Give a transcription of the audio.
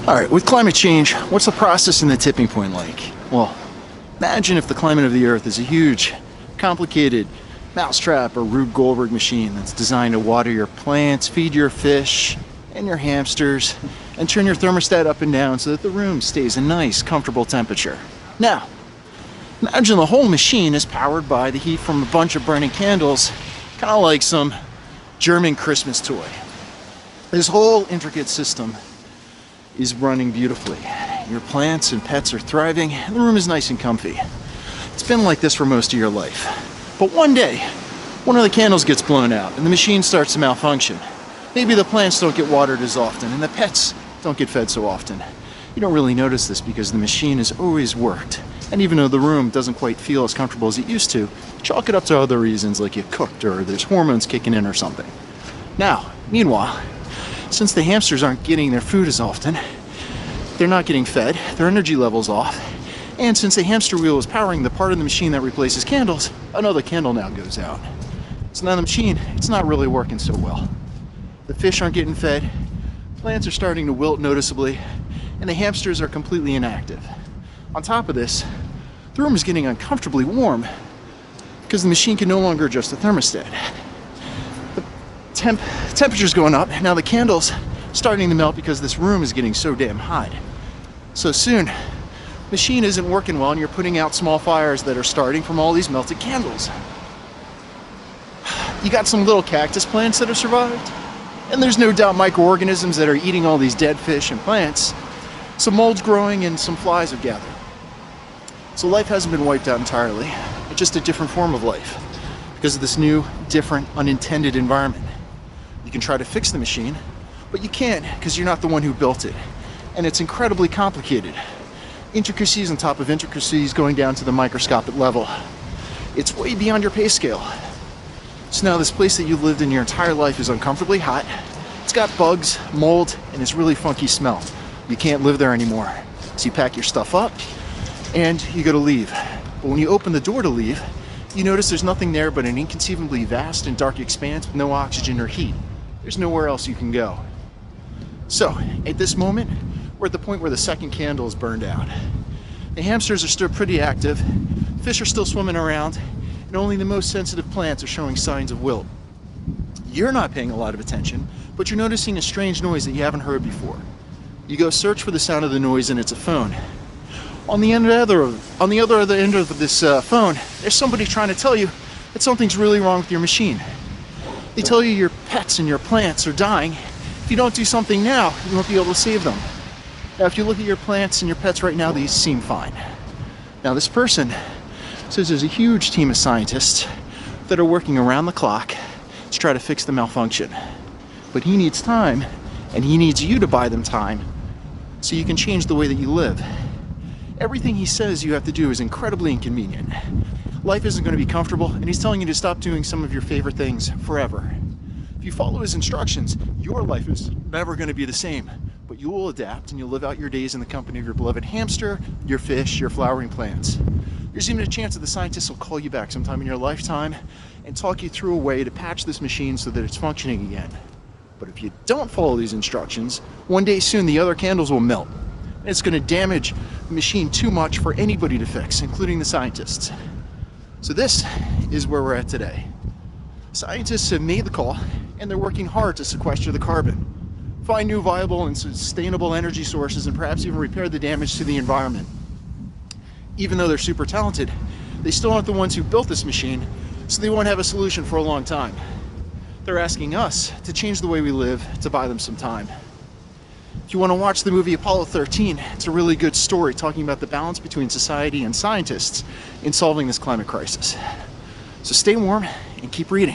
All right, with climate change, what's the process and the tipping point like? Well, imagine if the climate of the Earth is a huge, complicated mousetrap or Rube Goldberg machine that's designed to water your plants, feed your fish and your hamsters, and turn your thermostat up and down so that the room stays a nice, comfortable temperature. Now, imagine the whole machine is powered by the heat from a bunch of burning candles, kind of like some German Christmas toy. This whole intricate system is running beautifully. Your plants and pets are thriving, and the room is nice and comfy. It's been like this for most of your life. But one day, one of the candles gets blown out and the machine starts to malfunction. Maybe the plants don't get watered as often and the pets don't get fed so often. You don't really notice this because the machine has always worked. And even though the room doesn't quite feel as comfortable as it used to, chalk it up to other reasons like you cooked or there's hormones kicking in or something. Now, meanwhile, since the hamsters aren't getting their food as often, they're not getting fed, their energy level's off, and since the hamster wheel is powering the part of the machine that replaces candles, another candle now goes out. So now the machine, it's not really working so well. The fish aren't getting fed, plants are starting to wilt noticeably, and the hamsters are completely inactive. On top of this, the room is getting uncomfortably warm because the machine can no longer adjust the thermostat. The temperature's going up, now the candle's starting to melt because this room is getting so damn hot. So soon, the machine isn't working well and you're putting out small fires that are starting from all these melted candles. You got some little cactus plants that have survived, and there's no doubt microorganisms that are eating all these dead fish and plants. Some mold's growing and some flies have gathered. So life hasn't been wiped out entirely. It's just a different form of life because of this new, different, unintended environment. You can try to fix the machine, but you can't because you're not the one who built it. And it's incredibly complicated. Intricacies on top of intricacies going down to the microscopic level. It's way beyond your pay scale. So now this place that you've lived in your entire life is uncomfortably hot. It's got bugs, mold, and this really funky smell. You can't live there anymore. So you pack your stuff up and you go to leave. But when you open the door to leave, you notice there's nothing there but an inconceivably vast and dark expanse with no oxygen or heat. There's nowhere else you can go. So, at this moment, we're at the point where the second candle is burned out. The hamsters are still pretty active, fish are still swimming around, and only the most sensitive plants are showing signs of wilt. You're not paying a lot of attention, but you're noticing a strange noise that you haven't heard before. You go search for the sound of the noise and it's a phone. On the other end of this phone, there's somebody trying to tell you that something's really wrong with your machine. They tell you your pets and your plants are dying. If you don't do something now, you won't be able to save them. Now, if you look at your plants and your pets right now, these seem fine. Now, this person says there's a huge team of scientists that are working around the clock to try to fix the malfunction. But he needs time, and he needs you to buy them time so you can change the way that you live. Everything he says you have to do is incredibly inconvenient. Life isn't going to be comfortable, and he's telling you to stop doing some of your favorite things forever. If you follow his instructions, your life is never going to be the same, but you will adapt and you'll live out your days in the company of your beloved hamster, your fish, your flowering plants. There's even a chance that the scientists will call you back sometime in your lifetime and talk you through a way to patch this machine so that it's functioning again. But if you don't follow these instructions, one day soon the other candles will melt. And it's going to damage the machine too much for anybody to fix, including the scientists. So this is where we're at today. Scientists have made the call, and they're working hard to sequester the carbon, find new viable and sustainable energy sources, and perhaps even repair the damage to the environment. Even though they're super talented, they still aren't the ones who built this machine, so they won't have a solution for a long time. They're asking us to change the way we live to buy them some time. If you want to watch the movie Apollo 13, it's a really good story talking about the balance between society and scientists in solving this climate crisis. So stay warm and keep reading.